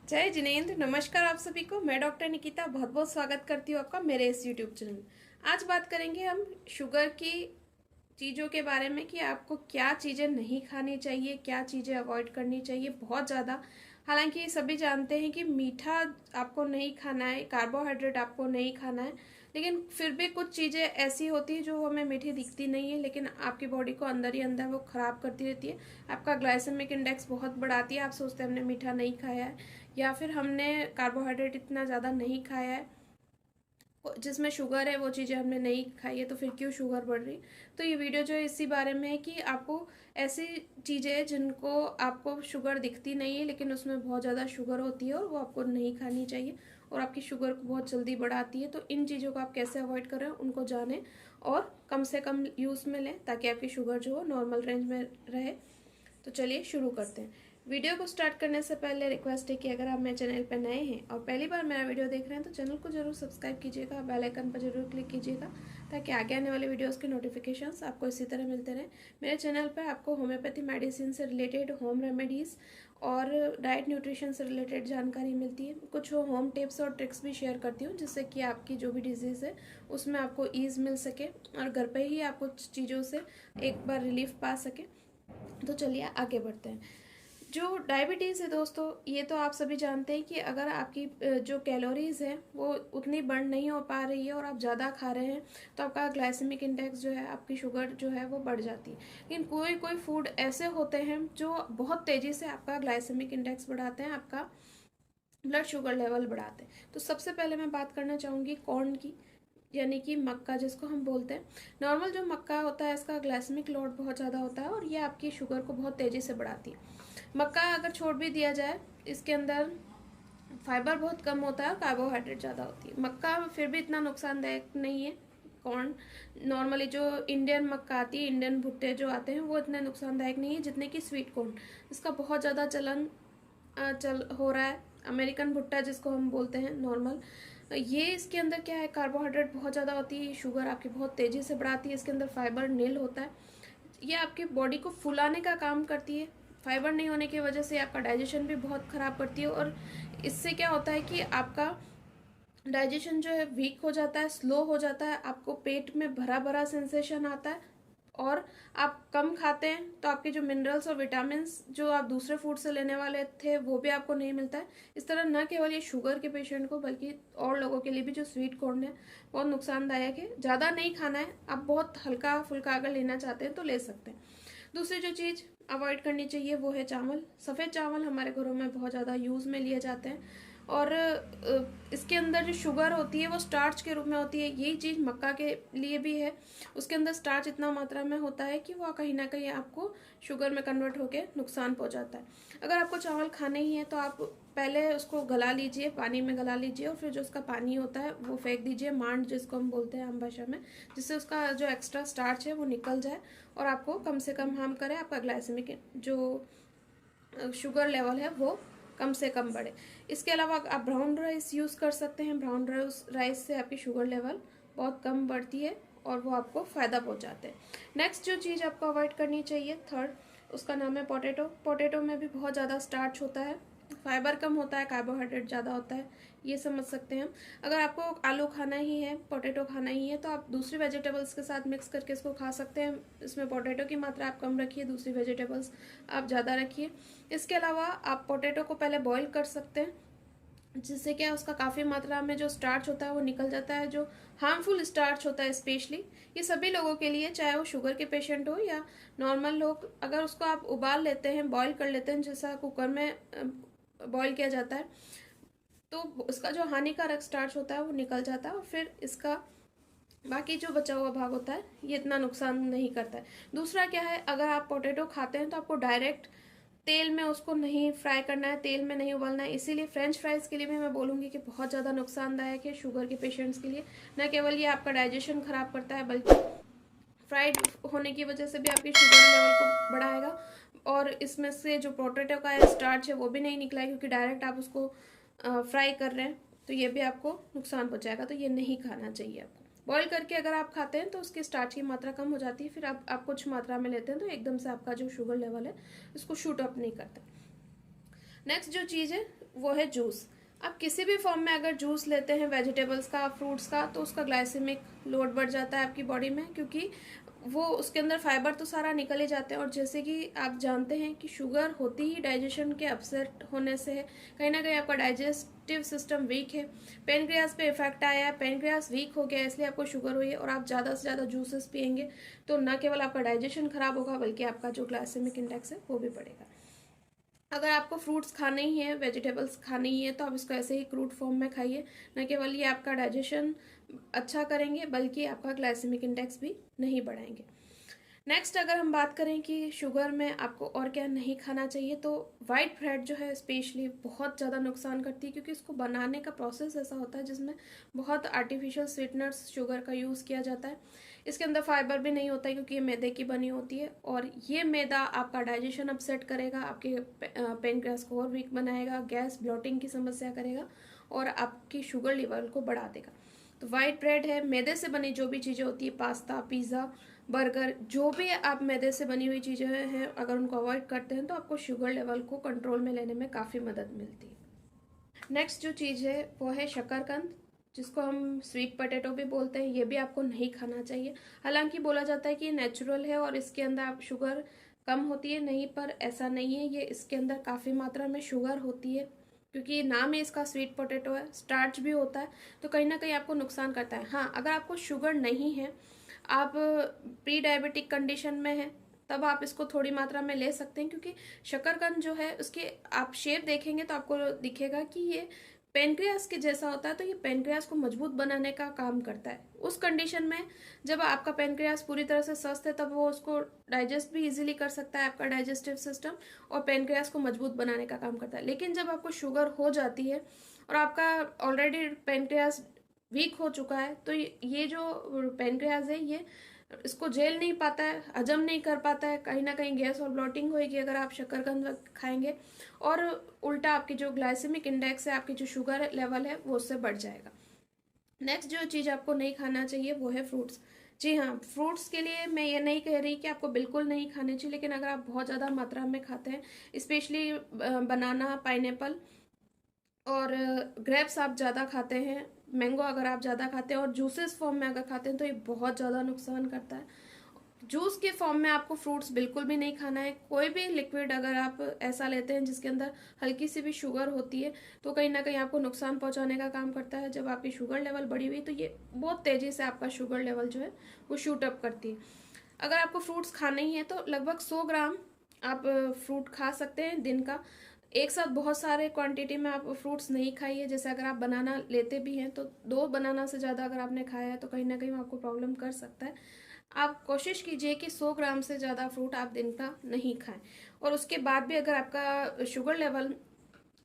जय जिनेंद्र। नमस्कार आप सभी को। मैं डॉक्टर निकिता बहुत बहुत स्वागत करती हूँ आपका मेरे इस यूट्यूब चैनल। आज बात करेंगे हम शुगर की चीज़ों के बारे में कि आपको क्या चीज़ें नहीं खानी चाहिए, क्या चीज़ें अवॉइड करनी चाहिए बहुत ज़्यादा। हालांकि सभी जानते हैं कि मीठा आपको नहीं खाना है, कार्बोहाइड्रेट आपको नहीं खाना है, लेकिन फिर भी कुछ चीज़ें ऐसी होती हैं जो हमें मीठी दिखती नहीं है, लेकिन आपकी बॉडी को अंदर ही अंदर वो ख़राब करती रहती है। आपका ग्लाइसेमिक इंडेक्स बहुत बढ़ाती है। आप सोचते हैं हमने मीठा नहीं खाया है या फिर हमने कार्बोहाइड्रेट इतना ज़्यादा नहीं खाया है, जिसमें शुगर है वो चीज़ें हमने नहीं खाई है, तो फिर क्यों शुगर बढ़ रही। तो ये वीडियो जो है इसी बारे में है कि आपको ऐसी चीज़ें हैं जिनको आपको शुगर दिखती नहीं है लेकिन उसमें बहुत ज़्यादा शुगर होती है और वो आपको नहीं खानी चाहिए और आपकी शुगर को बहुत जल्दी बढ़ाती है। तो इन चीज़ों को आप कैसे अवॉइड करें उनको जानें और कम से कम यूज़ में लें ताकि आपकी शुगर जो हो नॉर्मल रेंज में रहे। तो चलिए शुरू करते हैं। वीडियो को स्टार्ट करने से पहले रिक्वेस्ट है कि अगर आप मेरे चैनल पर नए हैं और पहली बार मेरा वीडियो देख रहे हैं तो चैनल को जरूर सब्सक्राइब कीजिएगा, बेल आइकन पर जरूर क्लिक कीजिएगा ताकि आगे आने वाले वीडियोस के नोटिफिकेशंस आपको इसी तरह मिलते रहें। मेरे चैनल पर आपको होम्योपैथी मेडिसिन से रिलेटेड, होम रेमेडीज़ और डाइट न्यूट्रिशन से रिलेटेड जानकारी मिलती है। कुछ होम टिप्स और ट्रिक्स भी शेयर करती हूँ जिससे कि आपकी जो भी डिजीज़ है उसमें आपको ईज़ मिल सके और घर पर ही आप कुछ चीज़ों से एक बार रिलीफ पा सके। तो चलिए आगे बढ़ते हैं। जो डायबिटीज़ है दोस्तों, ये तो आप सभी जानते हैं कि अगर आपकी जो कैलोरीज है वो उतनी बर्न नहीं हो पा रही है और आप ज़्यादा खा रहे हैं तो आपका ग्लाइसेमिक इंडेक्स जो है, आपकी शुगर जो है वो बढ़ जाती है। लेकिन कोई कोई फूड ऐसे होते हैं जो बहुत तेज़ी से आपका ग्लाइसेमिक इंडेक्स बढ़ाते हैं, आपका ब्लड शुगर लेवल बढ़ाते हैं। तो सबसे पहले मैं बात करना चाहूँगी कॉर्न की, यानी कि मक्का जिसको हम बोलते हैं। नॉर्मल जो मक्का होता है इसका ग्लाइसेमिक लोड बहुत ज़्यादा होता है और ये आपकी शुगर को बहुत तेज़ी से बढ़ाती है। मक्का अगर छोड़ भी दिया जाए, इसके अंदर फाइबर बहुत कम होता है और कार्बोहाइड्रेट ज़्यादा होती है। मक्का फिर भी इतना नुकसानदायक नहीं है। कॉर्न नॉर्मली जो इंडियन मक्का आती है, इंडियन भुट्टे जो आते हैं वो इतने नुकसानदायक नहीं है जितने कि स्वीट कॉर्न। इसका बहुत ज़्यादा चलन चल हो रहा है। अमेरिकन भुट्टा जिसको हम बोलते हैं नॉर्मल, ये इसके अंदर क्या है, कार्बोहाइड्रेट बहुत ज़्यादा होती है, शुगर आपकी बहुत तेज़ी से बढ़ाती है। इसके अंदर फाइबर नील होता है। ये आपकी बॉडी को फुलाने का काम करती है। फाइबर नहीं होने की वजह से आपका डाइजेशन भी बहुत ख़राब करती है और इससे क्या होता है कि आपका डाइजेशन जो है वीक हो जाता है, स्लो हो जाता है, आपको पेट में भरा भरा सेंसेशन आता है और आप कम खाते हैं तो आपके जो मिनरल्स और विटामिन्स जो आप दूसरे फूड से लेने वाले थे वो भी आपको नहीं मिलता है। इस तरह न केवल ये शुगर के पेशेंट को बल्कि और लोगों के लिए भी जो स्वीट कॉर्न है बहुत नुकसानदायक है। ज़्यादा नहीं खाना है, आप बहुत हल्का फुल्का अगर लेना चाहते हैं तो ले सकते हैं। दूसरी जो चीज़ अवॉइड करनी चाहिए वो है चावल। सफ़ेद चावल हमारे घरों में बहुत ज़्यादा यूज़ में लिए जाते हैं और इसके अंदर जो शुगर होती है वो स्टार्च के रूप में होती है। यही चीज़ मक्का के लिए भी है। उसके अंदर स्टार्च इतना मात्रा में होता है कि वो कहीं ना कहीं आपको शुगर में कन्वर्ट होकर नुकसान पहुंचाता है। अगर आपको चावल खाने ही है तो आप पहले उसको गला लीजिए, पानी में गला लीजिए और फिर जो उसका पानी होता है वो फेंक दीजिए, मांड जिसको हम बोलते हैं आम भाषा में, जिससे उसका जो एक्स्ट्रा स्टार्च है वो निकल जाए और आपको कम से कम हार्म करे, आपका ग्लाइसेमिक जो शुगर लेवल है वो कम से कम बढ़े। इसके अलावा आप ब्राउन राइस यूज़ कर सकते हैं। ब्राउन राइस से आपकी शुगर लेवल बहुत कम बढ़ती है और वो आपको फ़ायदा पहुंचाते हैं। नेक्स्ट जो चीज़ आपको अवॉइड करनी चाहिए, थर्ड, उसका नाम है पोटैटो। पोटैटो में भी बहुत ज़्यादा स्टार्च होता है, फाइबर कम होता है, कार्बोहाइड्रेट ज़्यादा होता है, ये समझ सकते हैं हम। अगर आपको आलू खाना ही है, पोटैटो खाना ही है तो आप दूसरी वेजिटेबल्स के साथ मिक्स करके इसको खा सकते हैं। इसमें पोटैटो की मात्रा आप कम रखिए, दूसरी वेजिटेबल्स आप ज़्यादा रखिए। इसके अलावा आप पोटैटो को पहले बॉईल कर सकते हैं, जिससे क्या उसका काफ़ी मात्रा में जो स्टार्च होता है वो निकल जाता है। जो हार्मफुल स्टार्च होता है स्पेशली ये सभी लोगों के लिए, चाहे वो शुगर के पेशेंट हो या नॉर्मल लोग, अगर उसको आप उबाल लेते हैं, बॉईल कर लेते हैं, जैसा कुकर में बॉईल किया जाता है, तो उसका जो हानिकारक स्टार्च होता है वो निकल जाता है और फिर इसका बाकी जो बचा हुआ भाग होता है ये इतना नुकसान नहीं करता है। दूसरा क्या है, अगर आप पोटैटो खाते हैं तो आपको डायरेक्ट तेल में उसको नहीं फ्राई करना है, तेल में नहीं उबालना है। इसीलिए फ्रेंच फ्राइज के लिए भी मैं बोलूँगी कि बहुत ज़्यादा नुकसानदायक है शुगर के पेशेंट्स के लिए। न केवल ये आपका डाइजेशन ख़राब करता है बल्कि फ्राइड होने की वजह से भी आपकी शुगर लेवल को बढ़ाएगा और इसमें से जो पोटैटो का स्टार्च है वो भी नहीं निकला है क्योंकि डायरेक्ट आप उसको फ्राई कर रहे हैं, तो ये भी आपको नुकसान पहुंचाएगा। तो ये नहीं खाना चाहिए आपको। बॉईल करके अगर आप खाते हैं तो उसकी स्टार्च की मात्रा कम हो जाती है, फिर आप कुछ मात्रा में लेते हैं तो एकदम से आपका जो शुगर लेवल है इसको शूट अप नहीं करता। नेक्स्ट जो चीज़ है वो है जूस। आप किसी भी फॉर्म में अगर जूस लेते हैं वेजिटेबल्स का, फ्रूट्स का, तो उसका ग्लाइसेमिक लोड बढ़ जाता है आपकी बॉडी में, क्योंकि वो उसके अंदर फाइबर तो सारा निकल ही जाते हैं। और जैसे कि आप जानते हैं कि शुगर होती ही डाइजेशन के अपसेट होने से है। कहीं ना कहीं आपका डाइजेस्टिव सिस्टम वीक है, पेनक्रियास पे इफेक्ट आया है, पेनक्रियास वीक हो गया, इसलिए आपको शुगर हुई है। और आप ज़्यादा से ज़्यादा जूसेस पियेंगे तो न केवल आपका डाइजेशन खराब होगा बल्कि आपका जो ग्लाइसेमिक इंडेक्स है वो भी बढ़ेगा। अगर आपको फ्रूट्स खाने ही है, वेजिटेबल्स खाने ही है, तो आप इसको ऐसे ही क्रूड फॉर्म में खाइए। न केवल ये आपका डाइजेशन अच्छा करेंगे बल्कि आपका ग्लाइसेमिक इंडेक्स भी नहीं बढ़ाएंगे। नेक्स्ट अगर हम बात करें कि शुगर में आपको और क्या नहीं खाना चाहिए, तो वाइट ब्रेड जो है स्पेशली बहुत ज़्यादा नुकसान करती है, क्योंकि इसको बनाने का प्रोसेस ऐसा होता है जिसमें बहुत आर्टिफिशियल स्वीटनर्स शुगर का यूज़ किया जाता है। इसके अंदर फाइबर भी नहीं होता है क्योंकि ये मैदे की बनी होती है, और ये मैदा आपका डाइजेशन अपसेट करेगा, आपके पेनक्रियास को और वीक बनाएगा, गैस ब्लॉटिंग की समस्या करेगा और आपकी शुगर लेवल को बढ़ा देगा। तो वाइट ब्रेड है, मैदे से बनी जो भी चीज़ें होती है, पास्ता, पिज़्ज़ा, बर्गर, जो भी आप मैदे से बनी हुई चीज़ें हैं, अगर उनको अवॉइड करते हैं तो आपको शुगर लेवल को कंट्रोल में लेने में काफ़ी मदद मिलती है। नेक्स्ट जो चीज़ है वो है शकरकंद, जिसको हम स्वीट पोटैटो भी बोलते हैं। ये भी आपको नहीं खाना चाहिए। हालांकि बोला जाता है कि ये नेचुरल है और इसके अंदर आप शुगर कम होती है, नहीं, पर ऐसा नहीं है। ये इसके अंदर काफ़ी मात्रा में शुगर होती है, क्योंकि नाम ही इसका स्वीट पोटैटो है, स्टार्च भी होता है, तो कहीं ना कहीं आपको नुकसान करता है। हाँ, अगर आपको शुगर नहीं है, आप प्री डायबिटिक कंडीशन में है, तब आप इसको थोड़ी मात्रा में ले सकते हैं, क्योंकि शकरकंद जो है उसके आप शेप देखेंगे तो आपको दिखेगा कि ये पेनक्रियास के जैसा होता है, तो ये पेनक्रियास को मजबूत बनाने का काम करता है। उस कंडीशन में जब आपका पेनक्रियास पूरी तरह से स्वस्थ है, तब वो उसको डाइजेस्ट भी इजीली कर सकता है, आपका डाइजेस्टिव सिस्टम, और पेनक्रियास को मजबूत बनाने का काम करता है। लेकिन जब आपको शुगर हो जाती है और आपका ऑलरेडी पेनक्रियास वीक हो चुका है, तो ये जो पेनक्रियास है ये इसको झेल नहीं पाता है, हजम नहीं कर पाता है, कहीं ना कहीं गैस और ब्लॉटिंग होगी अगर आप शकरकंद खाएंगे, और उल्टा आपकी जो ग्लाइसेमिक इंडेक्स है, आपकी जो शुगर लेवल है, वो उससे बढ़ जाएगा। नेक्स्ट जो चीज़ आपको नहीं खाना चाहिए वो है फ्रूट्स। जी हाँ, फ्रूट्स के लिए मैं ये नहीं कह रही कि आपको बिल्कुल नहीं खाने चाहिए, लेकिन अगर आप बहुत ज़्यादा मात्रा में खाते हैं, स्पेशली बनाना, पाइनएप्पल और ग्रेप्स आप ज़्यादा खाते हैं, मैंगो अगर आप ज़्यादा खाते हैं और जूसेस फॉर्म में अगर खाते हैं, तो ये बहुत ज़्यादा नुकसान करता है। जूस के फॉर्म में आपको फ्रूट्स बिल्कुल भी नहीं खाना है। कोई भी लिक्विड अगर आप ऐसा लेते हैं जिसके अंदर हल्की सी भी शुगर होती है, तो कहीं ना कहीं आपको नुकसान पहुंचाने का काम करता है। जब आपकी शुगर लेवल बढ़ी हुई, तो ये बहुत तेज़ी से आपका शुगर लेवल जो है वो शूट अप करती है। अगर आपको फ्रूट्स खाने ही है तो लगभग 100 ग्राम आप फ्रूट खा सकते हैं दिन का। एक साथ बहुत सारे क्वांटिटी में आप फ्रूट्स नहीं खाइए। जैसे अगर आप बनाना लेते भी हैं तो 2 बनाना से ज़्यादा अगर आपने खाया है तो कहीं ना कहीं आपको प्रॉब्लम कर सकता है। आप कोशिश कीजिए कि 100 ग्राम से ज़्यादा फ्रूट आप दिन का नहीं खाएं। और उसके बाद भी अगर आपका शुगर लेवल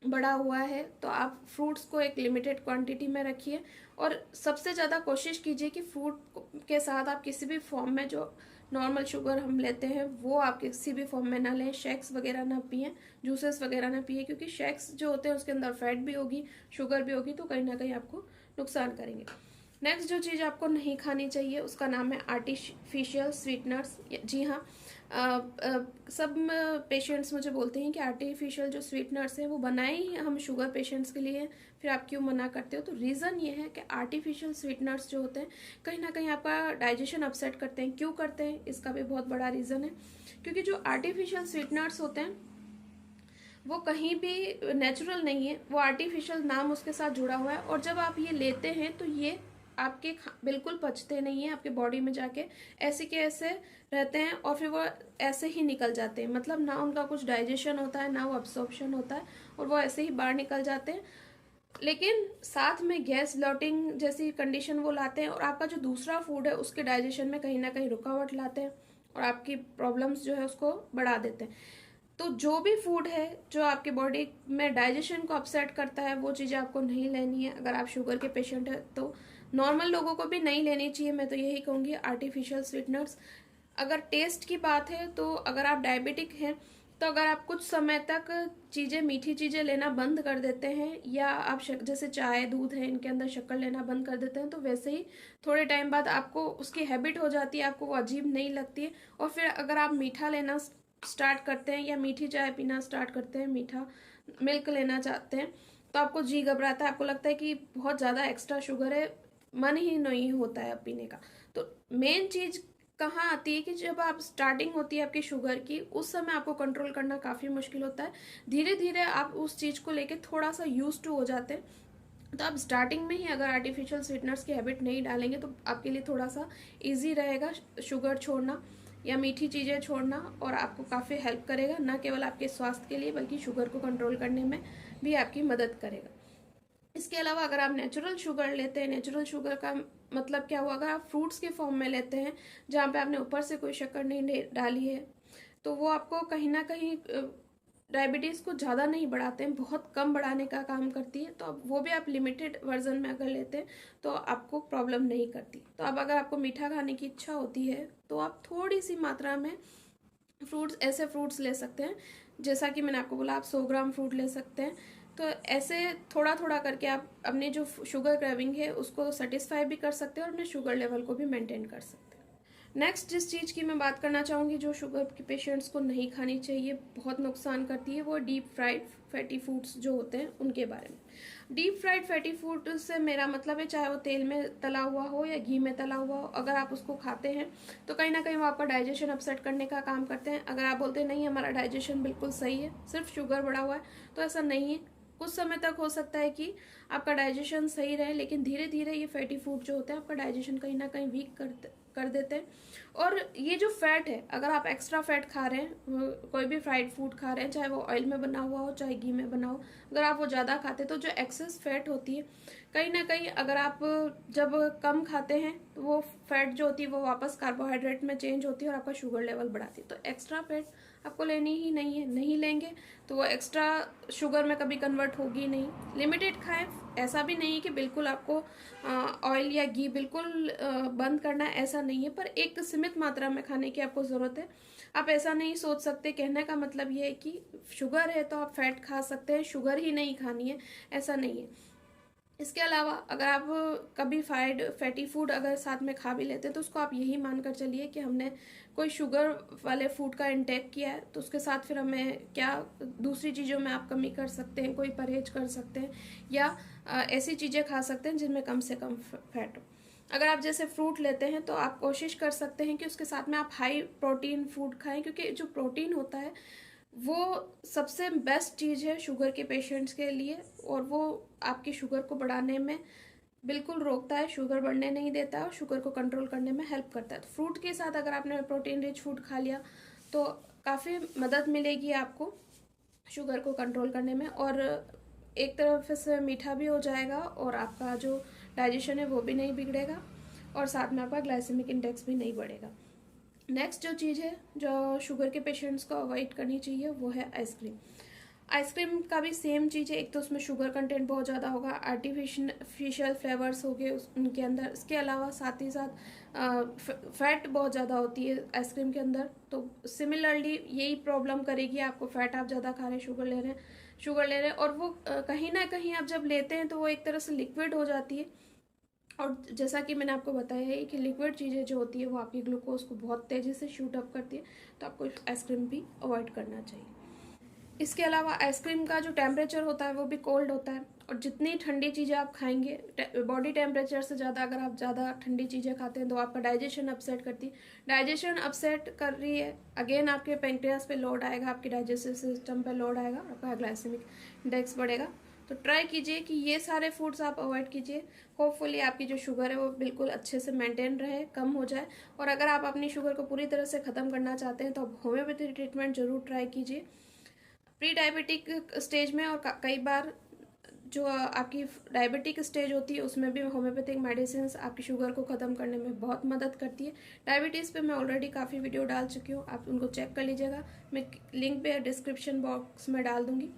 बढ़ा हुआ है तो आप फ्रूट्स को एक लिमिटेड क्वांटिटी में रखिए। और सबसे ज़्यादा कोशिश कीजिए कि फ्रूट के साथ आप किसी भी फॉर्म में जो नॉर्मल शुगर हम लेते हैं वो आप किसी भी फॉर्म में ना लें। शेक्स वगैरह ना पिए, जूसेस वगैरह ना पिए, क्योंकि शेक्स जो होते हैं उसके अंदर फैट भी होगी, शुगर भी होगी, तो कहीं ना कहीं आपको नुकसान करेंगे। नेक्स्ट जो चीज़ आपको नहीं खानी चाहिए उसका नाम है आर्टिफिशियल स्वीटनर्स। जी हाँ, सब पेशेंट्स मुझे बोलते हैं कि आर्टिफिशियल जो स्वीटनर्स हैं वो बनाए ही हम शुगर पेशेंट्स के लिए, फिर आप क्यों मना करते हो? तो रीज़न ये है कि आर्टिफिशियल स्वीटनर्स जो होते हैं कहीं ना कहीं आपका डाइजेशन अपसेट करते हैं। क्यों करते हैं, इसका भी बहुत बड़ा रीज़न है, क्योंकि जो आर्टिफिशियल स्वीटनर्स होते हैं वो कहीं भी नेचुरल नहीं है, वो आर्टिफिशियल नाम उसके साथ जुड़ा हुआ है। और जब आप ये लेते हैं तो ये आपके बिल्कुल पचते नहीं है, आपके बॉडी में जाके ऐसे के ऐसे रहते हैं और फिर वो ऐसे ही निकल जाते हैं। मतलब ना उनका कुछ डाइजेशन होता है, ना वो अब्सॉर्प्शन होता है, और वो ऐसे ही बाहर निकल जाते हैं। लेकिन साथ में गैस ब्लॉटिंग जैसी कंडीशन वो लाते हैं, और आपका जो दूसरा फूड है उसके डाइजेशन में कहीं ना कहीं रुकावट लाते हैं और आपकी प्रॉब्लम्स जो है उसको बढ़ा देते हैं। तो जो भी फूड है जो आपके बॉडी में डाइजेशन को अपसेट करता है, वो चीज़ें आपको नहीं लेनी है। अगर आप शुगर के पेशेंट हैं तो नॉर्मल लोगों को भी नहीं लेनी चाहिए। मैं तो यही कहूँगी आर्टिफिशियल स्वीटनर्स। अगर टेस्ट की बात है तो अगर आप डायबिटिक हैं तो अगर आप कुछ समय तक चीज़ें, मीठी चीज़ें लेना बंद कर देते हैं, या आप जैसे चाय, दूध है, इनके अंदर शक्कर लेना बंद कर देते हैं, तो वैसे ही थोड़े टाइम बाद आपको उसकी हैबिट हो जाती है, आपको वो अजीब नहीं लगती है। और फिर अगर आप मीठा लेना स्टार्ट करते हैं या मीठी चाय पीना स्टार्ट करते हैं, मीठा मिल्क लेना चाहते हैं तो आपको जी घबराता है, आपको लगता है कि बहुत ज़्यादा एक्स्ट्रा शुगर है, मन ही नहीं होता है अब पीने का। तो मेन चीज़ कहाँ आती है कि जब आप स्टार्टिंग होती है आपकी शुगर की, उस समय आपको कंट्रोल करना काफ़ी मुश्किल होता है। धीरे धीरे आप उस चीज़ को लेके थोड़ा सा यूज टू हो जाते हैं। तो आप स्टार्टिंग में ही अगर आर्टिफिशियल स्वीटनर्स की हैबिट नहीं डालेंगे तो आपके लिए थोड़ा सा इजी रहेगा शुगर छोड़ना या मीठी चीज़ें छोड़ना, और आपको काफ़ी हेल्प करेगा, न केवल आपके स्वास्थ्य के लिए बल्कि शुगर को कंट्रोल करने में भी आपकी मदद करेगा। इसके अलावा अगर आप नेचुरल शुगर लेते हैं, नेचुरल शुगर का मतलब क्या हुआ, अगर आप फ्रूट्स के फॉर्म में लेते हैं जहाँ पे आपने ऊपर से कोई शक्कर नहीं डाली है, तो वो आपको कहीं ना कहीं डायबिटीज़ को ज़्यादा नहीं बढ़ाते हैं, बहुत कम बढ़ाने का काम करती है। तो अब वो भी आप लिमिटेड वर्जन में अगर लेते हैं तो आपको प्रॉब्लम नहीं करती। तो अब अगर आपको मीठा खाने की इच्छा होती है तो आप थोड़ी सी मात्रा में फ्रूट्स, ऐसे फ्रूट्स ले सकते हैं, जैसा कि मैंने आपको बोला आप 100 ग्राम फ्रूट ले सकते हैं। तो ऐसे थोड़ा थोड़ा करके आप अपनी जो शुगर क्रेविंग है उसको सेटिस्फाई भी कर सकते हैं और अपने शुगर लेवल को भी मेंटेन कर सकते हैं। नेक्स्ट जिस चीज़ की मैं बात करना चाहूँगी जो शुगर के पेशेंट्स को नहीं खानी चाहिए, बहुत नुकसान करती है, वो डीप फ्राइड फैटी फूड्स जो होते हैं उनके बारे में। डीप फ्राइड फैटी फूड से मेरा मतलब है चाहे वो तेल में तला हुआ हो या घी में तला हुआ हो, अगर आप उसको खाते हैं तो कहीं ना कहीं वो आपका डाइजेशन अपसेट करने का काम करते हैं। अगर आप बोलते हैं नहीं हमारा डाइजेशन बिल्कुल सही है, सिर्फ शुगर बढ़ा हुआ है, तो ऐसा नहीं है। कुछ समय तक हो सकता है कि आपका डाइजेशन सही रहे, लेकिन धीरे धीरे ये फैटी फूड जो होते हैं आपका डाइजेशन कहीं ना कहीं वीक कर देते हैं। और ये जो फैट है, अगर आप एक्स्ट्रा फैट खा रहे हैं, कोई भी फ्राइड फूड खा रहे हैं, चाहे वो ऑयल में बना हुआ हो चाहे घी में बना हो, अगर आप वो ज़्यादा खाते हैं तो जो एक्सेस फैट होती है कहीं ना कहीं, अगर आप जब कम खाते हैं तो वो फैट जो होती है वो वापस कार्बोहाइड्रेट में चेंज होती है और आपका शुगर लेवल बढ़ाती है। तो एक्स्ट्रा फैट आपको लेनी ही नहीं है, नहीं लेंगे तो वो एक्स्ट्रा शुगर में कभी कन्वर्ट होगी नहीं। लिमिटेड खाएं, ऐसा भी नहीं है कि बिल्कुल आपको ऑयल या घी बिल्कुल बंद करना है, ऐसा नहीं है, पर एक सीमित मात्रा में खाने की आपको ज़रूरत है। आप ऐसा नहीं सोच सकते, कहने का मतलब ये है कि शुगर है तो आप फैट खा सकते हैं, शुगर ही नहीं खानी है, ऐसा नहीं है। इसके अलावा अगर आप कभी फ्राइड फैटी फूड अगर साथ में खा भी लेते हैं तो उसको आप यही मानकर चलिए कि हमने कोई शुगर वाले फूड का इंटेक किया है, तो उसके साथ फिर हमें क्या दूसरी चीज़ों में आप कमी कर सकते हैं, कोई परहेज कर सकते हैं, या ऐसी चीज़ें खा सकते हैं जिनमें कम से कम फैट हो। अगर आप जैसे फ्रूट लेते हैं तो आप कोशिश कर सकते हैं कि उसके साथ में आप हाई प्रोटीन फूड खाएं, क्योंकि जो प्रोटीन होता है वो सबसे बेस्ट चीज़ है शुगर के पेशेंट्स के लिए, और वो आपकी शुगर को बढ़ाने में बिल्कुल रोकता है, शुगर बढ़ने नहीं देता है और शुगर को कंट्रोल करने में हेल्प करता है। तो फ्रूट के साथ अगर आपने प्रोटीन रिच फूड खा लिया तो काफ़ी मदद मिलेगी आपको शुगर को कंट्रोल करने में, और एक तरफ से मीठा भी हो जाएगा और आपका जो डाइजेशन है वो भी नहीं बिगड़ेगा, और साथ में आपका ग्लाइसेमिक इंडेक्स भी नहीं बढ़ेगा। नेक्स्ट जो चीज़ है जो शुगर के पेशेंट्स को अवॉइड करनी चाहिए वो है आइसक्रीम। आइसक्रीम का भी सेम चीज़ है, एक तो उसमें शुगर कंटेंट बहुत ज़्यादा होगा, आर्टिफिशियल फ्लेवर्स हो गए उनके अंदर, इसके अलावा साथ ही साथ फैट बहुत ज़्यादा होती है आइसक्रीम के अंदर। तो सिमिलरली यही प्रॉब्लम करेगी आपको, फैट आप ज़्यादा खा रहे हैं, शुगर ले रहे हैं, और वो कहीं ना कहीं आप जब लेते हैं तो वो एक तरह से लिक्विड हो जाती है, और जैसा कि मैंने आपको बताया है कि लिक्विड चीज़ें जो होती है वो आपकी ग्लूकोज को बहुत तेज़ी से शूट अप करती है, तो आपको आइसक्रीम भी अवॉइड करना चाहिए। इसके अलावा आइसक्रीम का जो टेम्परेचर होता है वो भी कोल्ड होता है, और जितनी ठंडी चीज़ें आप खाएंगे, बॉडी टेम्परेचर से ज़्यादा अगर आप ज़्यादा ठंडी चीज़ें खाते हैं तो आपका डाइजेशन अपसेट करती है। डाइजेशन अपसेट कर रही है, अगेन आपके पेंक्रियास पे लोड आएगा, आपके डाइजेस्टिव सिस्टम पे लोड आएगा, आपका ग्लाइसेमिक इंडेक्स बढ़ेगा। तो ट्राई कीजिए कि ये सारे फूड्स आप अवॉइड कीजिए, होपफुली आपकी जो शुगर है वो बिल्कुल अच्छे से मेंटेन रहे, कम हो जाए। और अगर आप अपनी शुगर को पूरी तरह से ख़त्म करना चाहते हैं तो आप होम्योपैथी ट्रीटमेंट जरूर ट्राई कीजिए प्री डायबिटिक स्टेज में, और कई बार जो आपकी डायबिटिक स्टेज होती है उसमें भी होम्योपैथिक मेडिसिन आपकी शुगर को ख़त्म करने में बहुत मदद करती है। डायबिटीज़ पे मैं ऑलरेडी काफ़ी वीडियो डाल चुकी हूँ, आप उनको चेक कर लीजिएगा, मैं लिंक पे डिस्क्रिप्शन बॉक्स में डाल दूँगी।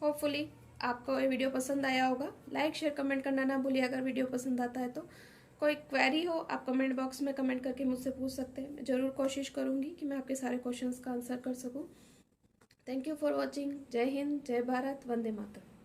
होपफुली आपको ये वीडियो पसंद आया होगा। लाइक शेयर कमेंट करना ना भूलिए अगर वीडियो पसंद आता है तो। कोई क्वेरी हो आप कमेंट बॉक्स में कमेंट करके मुझसे पूछ सकते हैं, मैं ज़रूर कोशिश करूँगी कि मैं आपके सारे क्वेश्चंस का आंसर कर सकूँ। Thank you for watching. जय हिंद, जय भारत, वंदे मातरम।